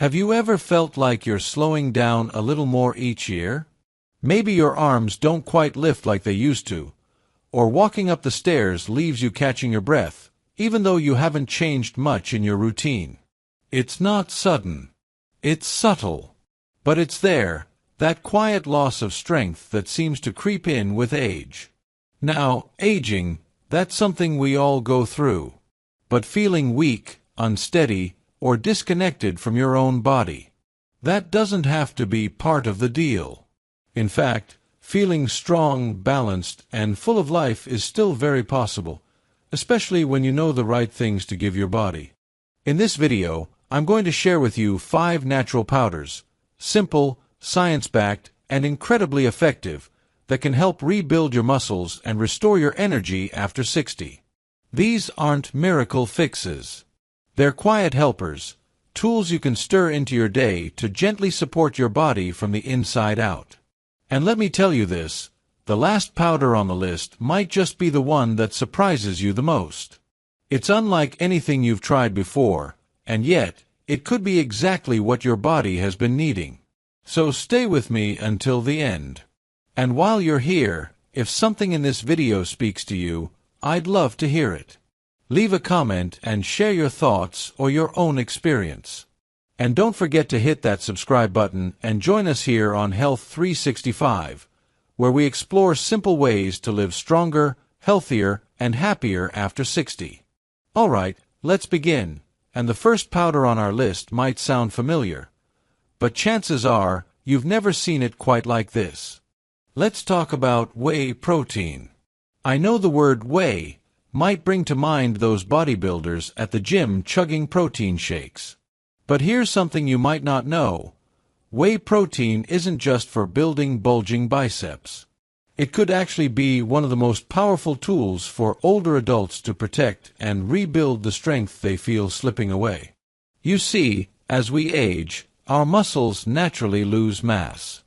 Have you ever felt like you're slowing down a little more each year? Maybe your arms don't quite lift like they used to, or walking up the stairs leaves you catching your breath, even though you haven't changed much in your routine. It's not sudden. It's subtle. But it's there, that quiet loss of strength that seems to creep in with age. Now, aging, that's something we all go through. But feeling weak, unsteady, or disconnected from your own body, that doesn't have to be part of the deal. In fact, feeling strong, balanced, and full of life is still very possible, especially when you know the right things to give your body. In this video, I'm going to share with you 5 natural powders, simple, science-backed, and incredibly effective, that can help rebuild your muscles and restore your energy after 60. These aren't miracle fixes. They're quiet helpers, tools you can stir into your day to gently support your body from the inside out. And let me tell you this, the last powder on the list might just be the one that surprises you the most. It's unlike anything you've tried before, and yet, it could be exactly what your body has been needing. So stay with me until the end. And while you're here, if something in this video speaks to you, I'd love to hear it. Leave a comment and share your thoughts or your own experience. And don't forget to hit that subscribe button and join us here on Health 365, where we explore simple ways to live stronger, healthier, and happier after 60. Alright, let's begin. And the first powder on our list might sound familiar, but chances are you've never seen it quite like this. Let's talk about whey protein. I know the word whey might bring to mind those bodybuilders at the gym chugging protein shakes. But here's something you might not know. Whey protein isn't just for building bulging biceps. It could actually be one of the most powerful tools for older adults to protect and rebuild the strength they feel slipping away. You see, as we age, our muscles naturally lose mass.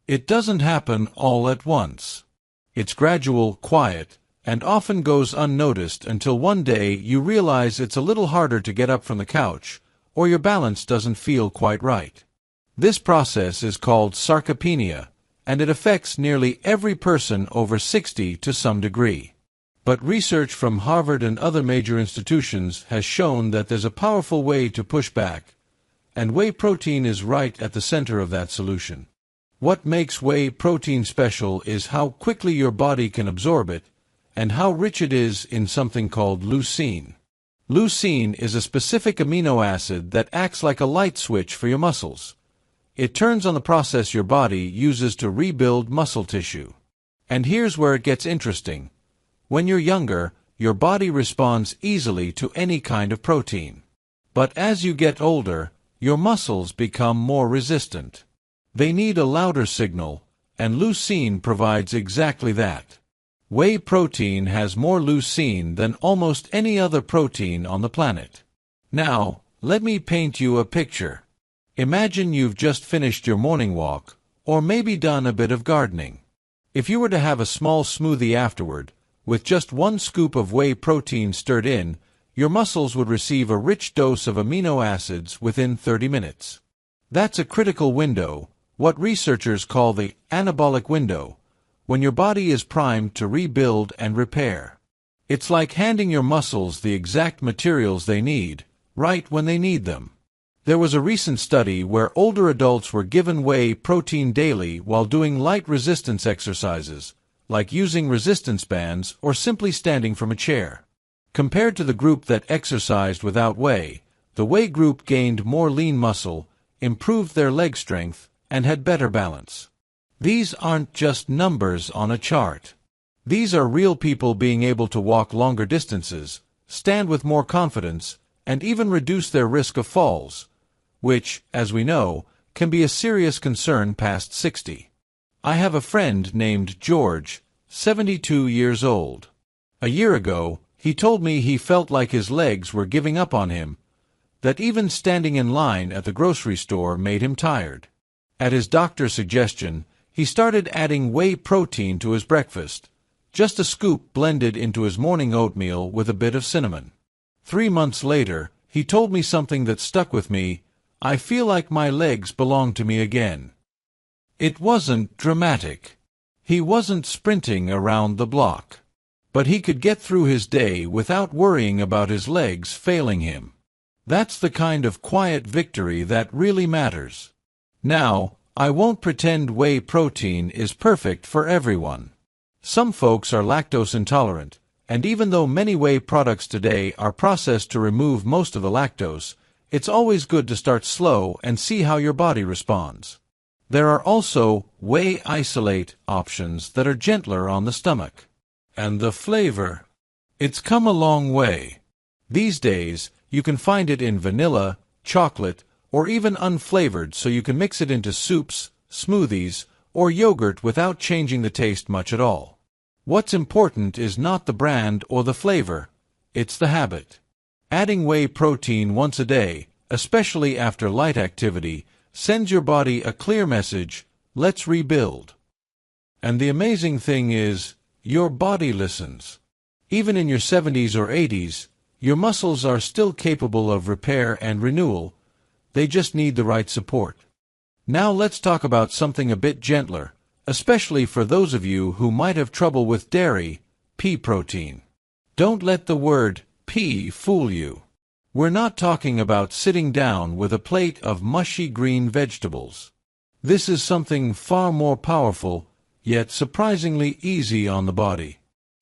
It doesn't happen all at once. It's gradual, quiet, and often goes unnoticed until one day you realize it's a little harder to get up from the couch, or your balance doesn't feel quite right. This process is called sarcopenia, and it affects nearly every person over 60 to some degree. But research from Harvard and other major institutions has shown that there's a powerful way to push back, and whey protein is right at the center of that solution. What makes whey protein special is how quickly your body can absorb it, and how rich it is in something called leucine. Leucine is a specific amino acid that acts like a light switch for your muscles. It turns on the process your body uses to rebuild muscle tissue. And here's where it gets interesting. When you're younger, your body responds easily to any kind of protein. But as you get older, your muscles become more resistant. They need a louder signal, and leucine provides exactly that. Whey protein has more leucine than almost any other protein on the planet. Now, let me paint you a picture. Imagine you've just finished your morning walk, or maybe done a bit of gardening. If you were to have a small smoothie afterward, with just 1 scoop of whey protein stirred in, your muscles would receive a rich dose of amino acids within 30 minutes. That's a critical window, what researchers call the anabolic window, when your body is primed to rebuild and repair. It's like handing your muscles the exact materials they need, right when they need them. There was a recent study where older adults were given whey protein daily while doing light resistance exercises, like using resistance bands or simply standing from a chair. Compared to the group that exercised without whey, the whey group gained more lean muscle, improved their leg strength, and had better balance. These aren't just numbers on a chart. These are real people being able to walk longer distances, stand with more confidence, and even reduce their risk of falls, which, as we know, can be a serious concern past 60. I have a friend named George, 72 years old. A year ago, he told me he felt like his legs were giving up on him, that even standing in line at the grocery store made him tired. At his doctor's suggestion, he started adding whey protein to his breakfast, just a scoop blended into his morning oatmeal with a bit of cinnamon. 3 months later, he told me something that stuck with me. I feel like my legs belong to me again." It wasn't dramatic. He wasn't sprinting around the block. But he could get through his day without worrying about his legs failing him. That's the kind of quiet victory that really matters. Now, I won't pretend whey protein is perfect for everyone. Some folks are lactose intolerant, and even though many whey products today are processed to remove most of the lactose, it's always good to start slow and see how your body responds. There are also whey isolate options that are gentler on the stomach. And the flavor. It's come a long way. These days, you can find it in vanilla, chocolate, or even unflavored, so you can mix it into soups, smoothies, or yogurt without changing the taste much at all. What's important is not the brand or the flavor, it's the habit. Adding whey protein once a day, especially after light activity, sends your body a clear message: let's rebuild. And the amazing thing is, your body listens. Even in your 70s or 80s, your muscles are still capable of repair and renewal. They just need the right support. Now let's talk about something a bit gentler, especially for those of you who might have trouble with dairy, pea protein. Don't let the word pea fool you. We're not talking about sitting down with a plate of mushy green vegetables. This is something far more powerful, yet surprisingly easy on the body.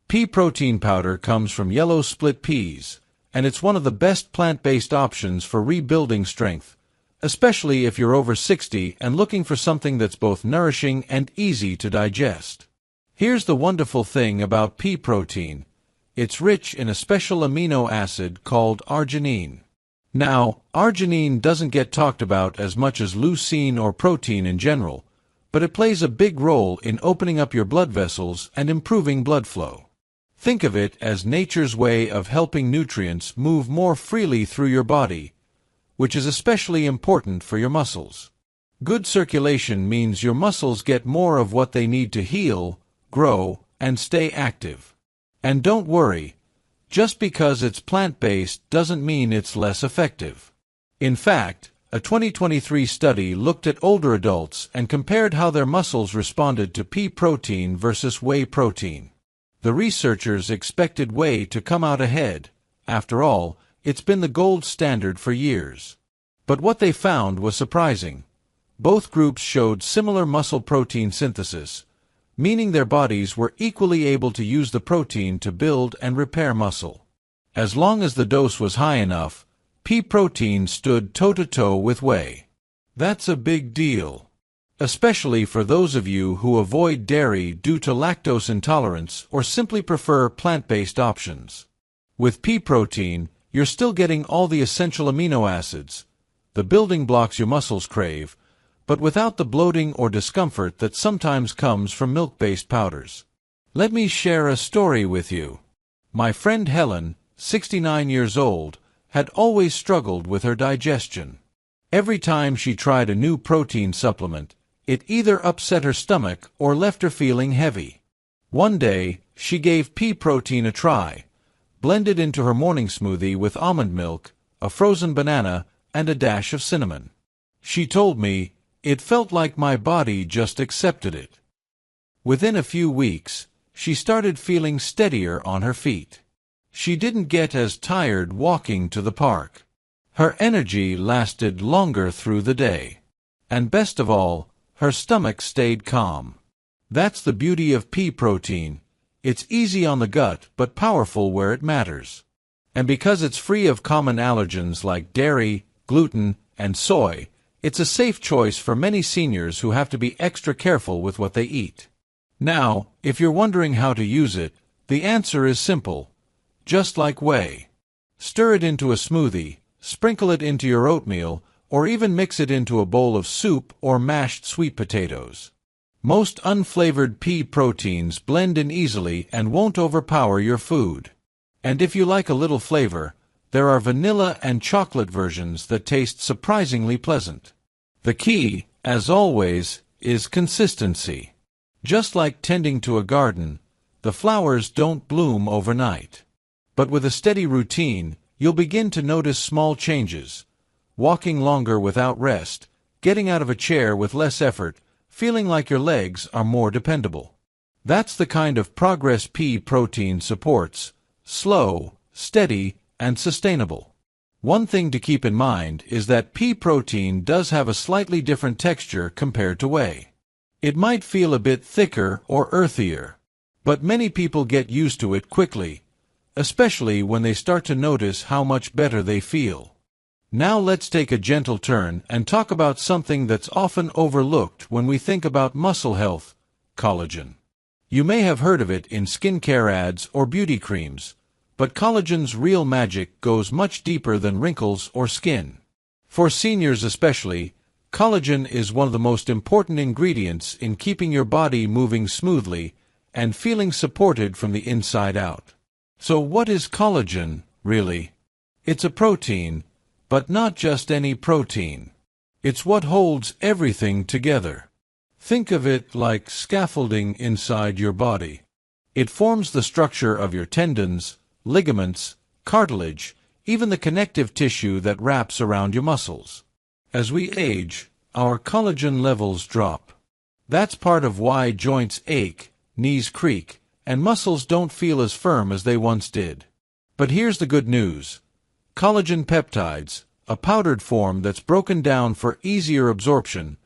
Pea protein powder comes from yellow split peas, and it's one of the best plant-based options for rebuilding strength, especially if you're over 60 and looking for something that's both nourishing and easy to digest. Here's the wonderful thing about pea protein. It's rich in a special amino acid called arginine. Now, arginine doesn't get talked about as much as leucine or protein in general, but it plays a big role in opening up your blood vessels and improving blood flow. Think of it as nature's way of helping nutrients move more freely through your body, which is especially important for your muscles. Good circulation means your muscles get more of what they need to heal, grow, and stay active. And don't worry, just because it's plant-based doesn't mean it's less effective. In fact, a 2023 study looked at older adults and compared how their muscles responded to pea protein versus whey protein. The researchers expected whey to come out ahead. After all, it's been the gold standard for years. But what they found was surprising. Both groups showed similar muscle protein synthesis, meaning their bodies were equally able to use the protein to build and repair muscle. As long as the dose was high enough, pea protein stood toe-to-toe with whey. That's a big deal, especially for those of you who avoid dairy due to lactose intolerance or simply prefer plant-based options. With pea protein, you're still getting all the essential amino acids, the building blocks your muscles crave, but without the bloating or discomfort that sometimes comes from milk-based powders. Let me share a story with you. My friend Helen, 69 years old, had always struggled with her digestion. Every time she tried a new protein supplement, it either upset her stomach or left her feeling heavy. One day, she gave pea protein a try, blended into her morning smoothie with almond milk, a frozen banana, and a dash of cinnamon. She told me, "It felt like my body just accepted it." Within a few weeks, she started feeling steadier on her feet. She didn't get as tired walking to the park. Her energy lasted longer through the day. And best of all, her stomach stayed calm. That's the beauty of pea protein. It's easy on the gut but powerful where it matters. And because it's free of common allergens like dairy, gluten, and soy, it's a safe choice for many seniors who have to be extra careful with what they eat. Now, if you're wondering how to use it, the answer is simple. Just like whey. Stir it into a smoothie, sprinkle it into your oatmeal, or even mix it into a bowl of soup or mashed sweet potatoes. Most unflavored pea proteins blend in easily and won't overpower your food. And if you like a little flavor, there are vanilla and chocolate versions that taste surprisingly pleasant. The key, as always, is consistency. Just like tending to a garden, the flowers don't bloom overnight. But with a steady routine, you'll begin to notice small changes. walking longer without rest, getting out of a chair with less effort, feeling like your legs are more dependable. That's the kind of progress pea protein supports: slow, steady, and sustainable. One thing to keep in mind is that pea protein does have a slightly different texture compared to whey. It might feel a bit thicker or earthier, but many people get used to it quickly, especially when they start to notice how much better they feel. Now let's take a gentle turn and talk about something that's often overlooked when we think about muscle health: collagen. You may have heard of it in skincare ads or beauty creams, but collagen's real magic goes much deeper than wrinkles or skin. For seniors especially, collagen is one of the most important ingredients in keeping your body moving smoothly and feeling supported from the inside out. So what is collagen, really? It's a protein, but not just any protein. It's what holds everything together. Think of it like scaffolding inside your body. It forms the structure of your tendons, ligaments, cartilage, even the connective tissue that wraps around your muscles. As we age, our collagen levels drop. That's part of why joints ache, knees creak, and muscles don't feel as firm as they once did. But here's the good news. Collagen peptides, a powdered form that's broken down for easier absorption,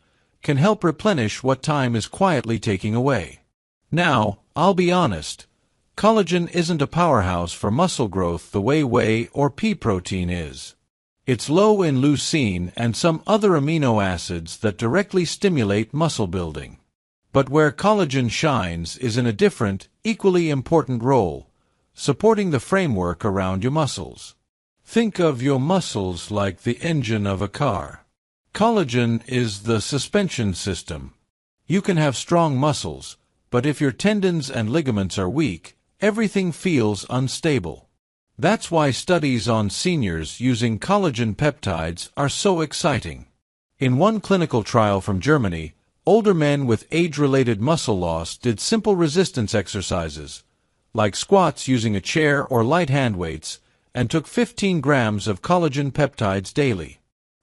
can help replenish what time is quietly taking away. Now, I'll be honest, collagen isn't a powerhouse for muscle growth the way whey or pea protein is. It's low in leucine and some other amino acids that directly stimulate muscle building. But where collagen shines is in a different, equally important role: supporting the framework around your muscles. Think of your muscles like the engine of a car. Collagen is the suspension system. You can have strong muscles, but if your tendons and ligaments are weak, everything feels unstable. That's why studies on seniors using collagen peptides are so exciting. In one clinical trial from Germany, older men with age-related muscle loss did simple resistance exercises, like squats using a chair or light hand weights, and took 15 grams of collagen peptides daily.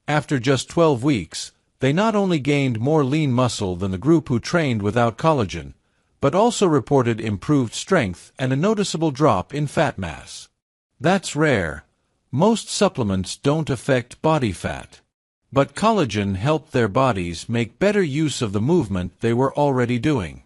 After just 12 weeks, they not only gained more lean muscle than the group who trained without collagen, but also reported improved strength and a noticeable drop in fat mass. That's rare. Most supplements don't affect body fat. But collagen helped their bodies make better use of the movement they were already doing.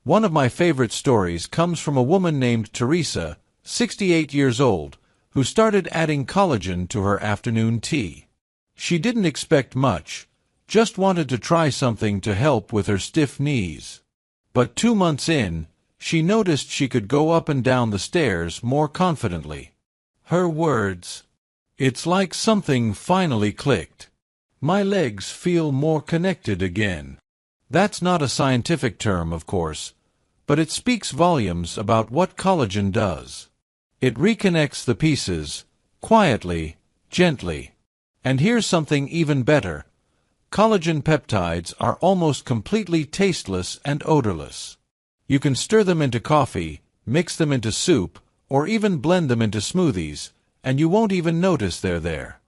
One of my favorite stories comes from a woman named Teresa, 68 years old, who started adding collagen to her afternoon tea. She didn't expect much, just wanted to try something to help with her stiff knees. But 2 months in, she noticed she could go up and down the stairs more confidently. Her words: "It's like something finally clicked. My legs feel more connected again." That's not a scientific term, of course, but it speaks volumes about what collagen does. It reconnects the pieces, quietly, gently. And here's something even better. Collagen peptides are almost completely tasteless and odorless. You can stir them into coffee, mix them into soup, or even blend them into smoothies, and you won't even notice they're there.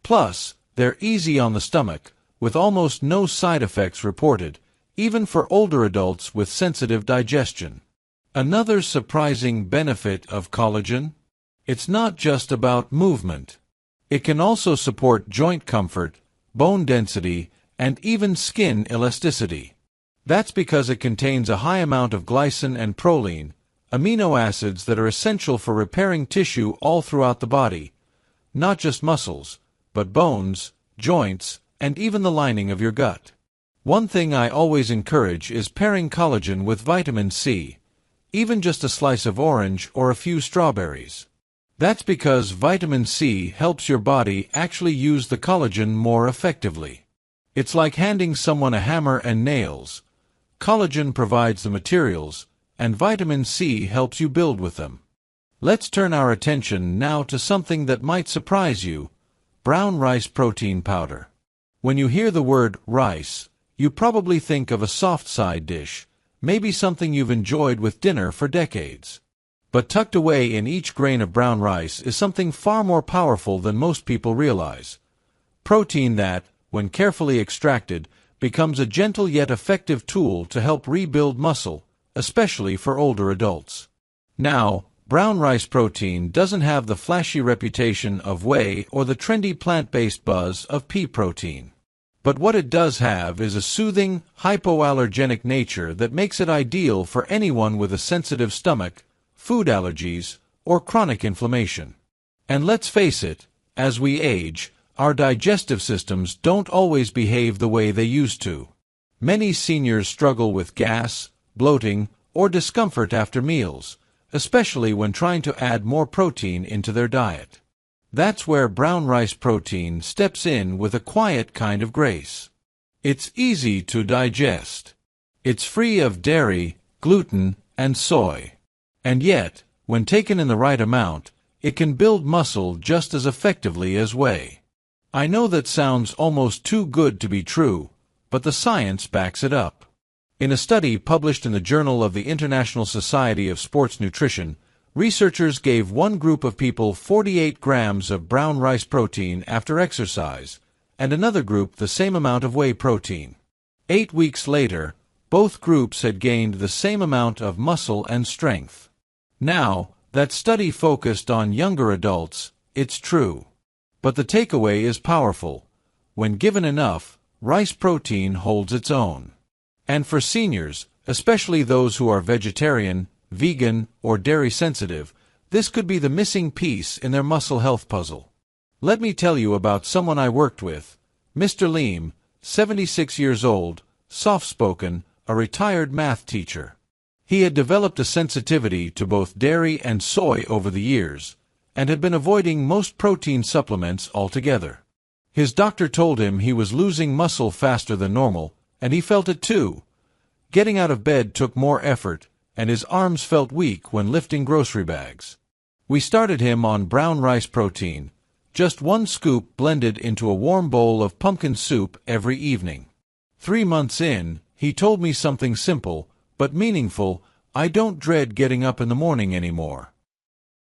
Plus, they're easy on the stomach, with almost no side effects reported, even for older adults with sensitive digestion. Another surprising benefit of collagen? It's not just about movement. It can also support joint comfort, bone density, and even skin elasticity. That's because it contains a high amount of glycine and proline, amino acids that are essential for repairing tissue all throughout the body, not just muscles, but bones, joints, and even the lining of your gut. One thing I always encourage is pairing collagen with vitamin C, even just a slice of orange or a few strawberries. That's because vitamin C helps your body actually use the collagen more effectively. It's like handing someone a hammer and nails. Collagen provides the materials, and vitamin C helps you build with them. Let's turn our attention now to something that might surprise you: brown rice protein powder. When you hear the word rice, you probably think of a soft side dish, maybe something you've enjoyed with dinner for decades. But tucked away in each grain of brown rice is something far more powerful than most people realize: protein that, when carefully extracted, becomes a gentle yet effective tool to help rebuild muscle, especially for older adults. Now, brown rice protein doesn't have the flashy reputation of whey or the trendy plant-based buzz of pea protein. But what it does have is a soothing, hypoallergenic nature that makes it ideal for anyone with a sensitive stomach, food allergies, or chronic inflammation. And let's face it, as we age, our digestive systems don't always behave the way they used to. Many seniors struggle with gas, bloating, or discomfort after meals, especially when trying to add more protein into their diet. That's where brown rice protein steps in with a quiet kind of grace. It's easy to digest. It's free of dairy, gluten, and soy. And yet, when taken in the right amount, it can build muscle just as effectively as whey. I know that sounds almost too good to be true, but the science backs it up. In a study published in the Journal of the International Society of Sports Nutrition, researchers gave one group of people 48 grams of brown rice protein after exercise, and another group the same amount of whey protein. 8 weeks later, both groups had gained the same amount of muscle and strength. Now, that study focused on younger adults, it's true. But the takeaway is powerful. When given enough, rice protein holds its own. And for seniors, especially those who are vegetarian, vegan, or dairy sensitive, this could be the missing piece in their muscle health puzzle. Let me tell you about someone I worked with, Mr. Leem, 76 years old, soft-spoken, a retired math teacher. He had developed a sensitivity to both dairy and soy over the years, and had been avoiding most protein supplements altogether. His doctor told him he was losing muscle faster than normal, and he felt it too. Getting out of bed took more effort, and his arms felt weak when lifting grocery bags. We started him on brown rice protein, just 1 scoop blended into a warm bowl of pumpkin soup every evening. 3 months in, he told me something simple, but meaningful: I don't dread getting up in the morning anymore.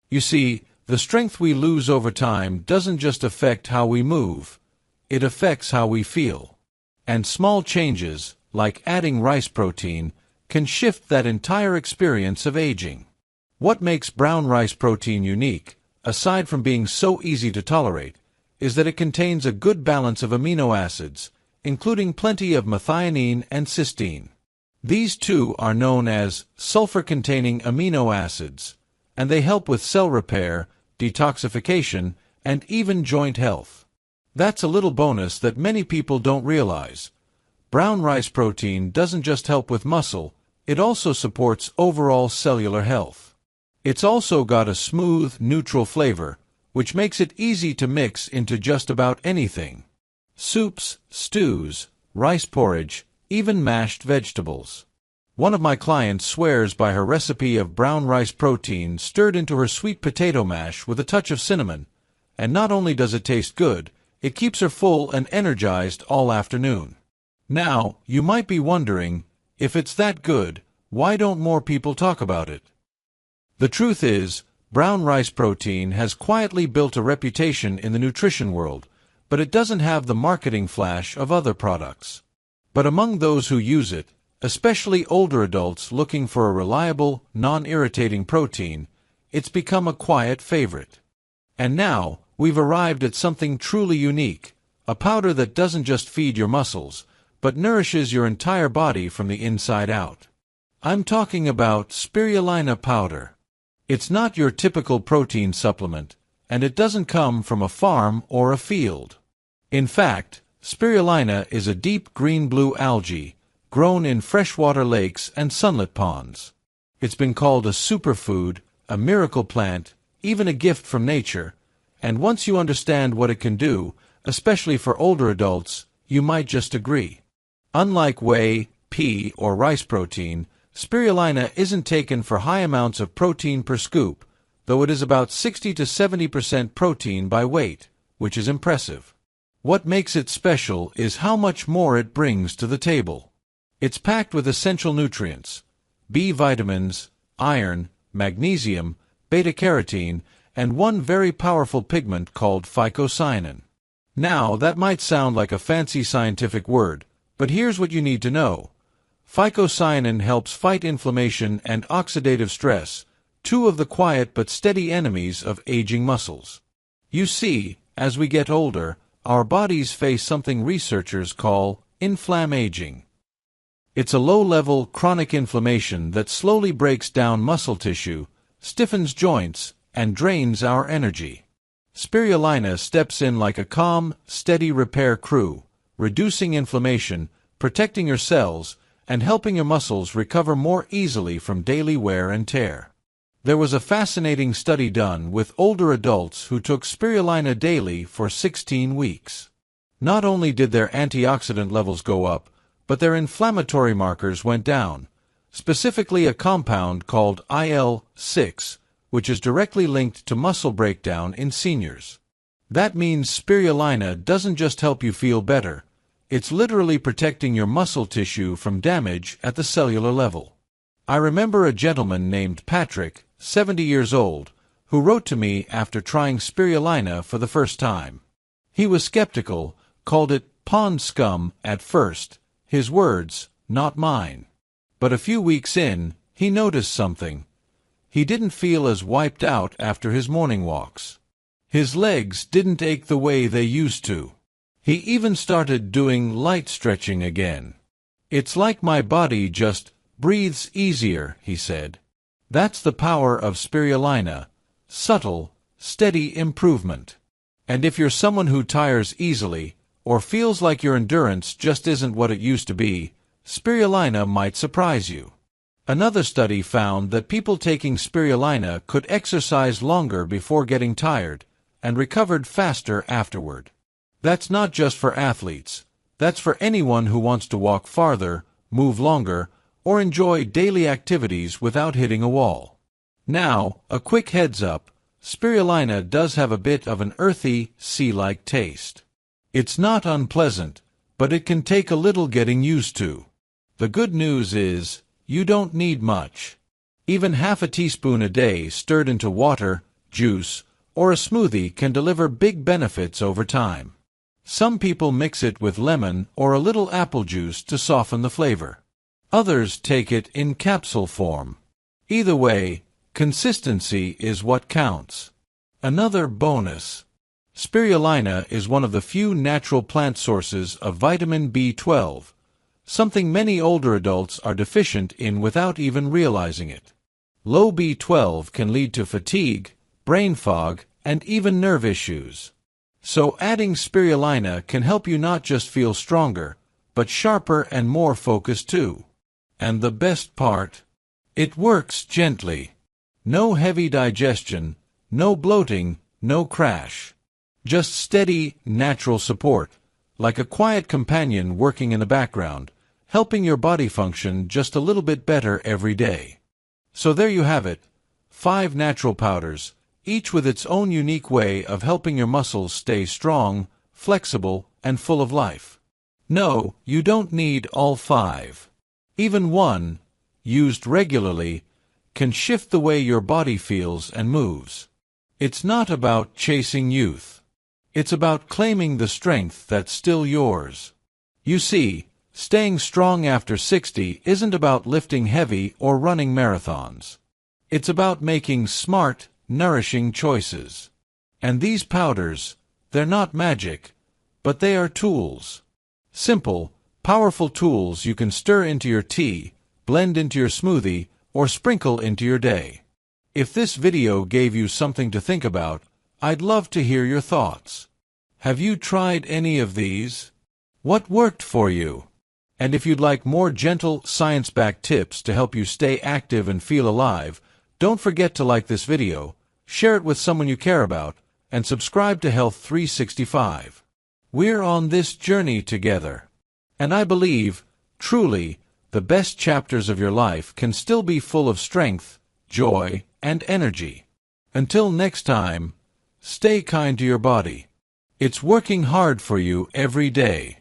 You see, the strength we lose over time doesn't just affect how we move, it affects how we feel. And small changes, like adding rice protein, can shift that entire experience of aging. What makes brown rice protein unique, aside from being so easy to tolerate, is that it contains a good balance of amino acids, including plenty of methionine and cysteine. These two are known as sulfur-containing amino acids, and they help with cell repair, detoxification, and even joint health. That's a little bonus that many people don't realize. Brown rice protein doesn't just help with muscle, it also supports overall cellular health. It's also got a smooth, neutral flavor, which makes it easy to mix into just about anything. Soups, stews, rice porridge, even mashed vegetables. One of my clients swears by her recipe of brown rice protein stirred into her sweet potato mash with a touch of cinnamon, and not only does it taste good, it keeps her full and energized all afternoon. Now, you might be wondering, if it's that good, why don't more people talk about it? The truth is, brown rice protein has quietly built a reputation in the nutrition world, but it doesn't have the marketing flash of other products. But among those who use it, especially older adults looking for a reliable, non-irritating protein, it's become a quiet favorite. And now, we've arrived at something truly unique, a powder that doesn't just feed your muscles, but nourishes your entire body from the inside out. I'm talking about spirulina powder. It's not your typical protein supplement, and it doesn't come from a farm or a field. In fact, spirulina is a deep green-blue algae, grown in freshwater lakes and sunlit ponds. It's been called a superfood, a miracle plant, even a gift from nature, and once you understand what it can do, especially for older adults, you might just agree. Unlike whey, pea, or rice protein, spirulina isn't taken for high amounts of protein per scoop, though it is about 60 to 70% protein by weight, which is impressive. What makes it special is how much more it brings to the table. It's packed with essential nutrients, B vitamins, iron, magnesium, beta-carotene, and one very powerful pigment called phycocyanin. Now, that might sound like a fancy scientific word, but here's what you need to know. Phycocyanin helps fight inflammation and oxidative stress, two of the quiet but steady enemies of aging muscles. You see, as we get older, our bodies face something researchers call inflammaging. It's a low-level, chronic inflammation that slowly breaks down muscle tissue, stiffens joints, and drains our energy. Spirulina steps in like a calm, steady repair crew, reducing inflammation, protecting your cells, and helping your muscles recover more easily from daily wear and tear. There was a fascinating study done with older adults who took spirulina daily for 16 weeks. Not only did their antioxidant levels go up, but their inflammatory markers went down, specifically a compound called IL-6, which is directly linked to muscle breakdown in seniors. That means spirulina doesn't just help you feel better, it's literally protecting your muscle tissue from damage at the cellular level. I remember a gentleman named Patrick, 70 years old, who wrote to me after trying spirulina for the first time. He was skeptical, called it pond scum at first, his words, not mine. But a few weeks in, he noticed something. He didn't feel as wiped out after his morning walks. His legs didn't ache the way they used to. He even started doing light stretching again. It's like my body just breathes easier, he said. That's the power of spirulina. Subtle, steady improvement. And if you're someone who tires easily, or feels like your endurance just isn't what it used to be, spirulina might surprise you. Another study found that people taking spirulina could exercise longer before getting tired, and recovered faster afterward. That's not just for athletes. That's for anyone who wants to walk farther, move longer, or enjoy daily activities without hitting a wall. Now, a quick heads up, spirulina does have a bit of an earthy, sea-like taste. It's not unpleasant, but it can take a little getting used to. The good news is, you don't need much. Even half a teaspoon a day stirred into water, juice, or a smoothie can deliver big benefits over time. Some people mix it with lemon or a little apple juice to soften the flavor. Others take it in capsule form. Either way, consistency is what counts. Another bonus. Spirulina is one of the few natural plant sources of vitamin B12, something many older adults are deficient in without even realizing it. Low B12 can lead to fatigue, brain fog, and even nerve issues. So adding spirulina can help you not just feel stronger, but sharper and more focused too. And the best part? It works gently. No heavy digestion, no bloating, no crash. Just steady, natural support, like a quiet companion working in the background, helping your body function just a little bit better every day. So there you have it, 5 natural powders, each with its own unique way of helping your muscles stay strong, flexible, and full of life. No, you don't need all 5. Even one, used regularly, can shift the way your body feels and moves. It's not about chasing youth. It's about claiming the strength that's still yours. You see, staying strong after 60 isn't about lifting heavy or running marathons. It's about making smart, nourishing choices. And these powders, they're not magic, but they are tools. Simple, powerful tools you can stir into your tea, blend into your smoothie, or sprinkle into your day. If this video gave you something to think about, I'd love to hear your thoughts. Have you tried any of these? What worked for you? And if you'd like more gentle, science-backed tips to help you stay active and feel alive, don't forget to like this video, share it with someone you care about, and subscribe to Health 365. We're on this journey together. And I believe, truly, the best chapters of your life can still be full of strength, joy, and energy. Until next time, stay kind to your body. It's working hard for you every day.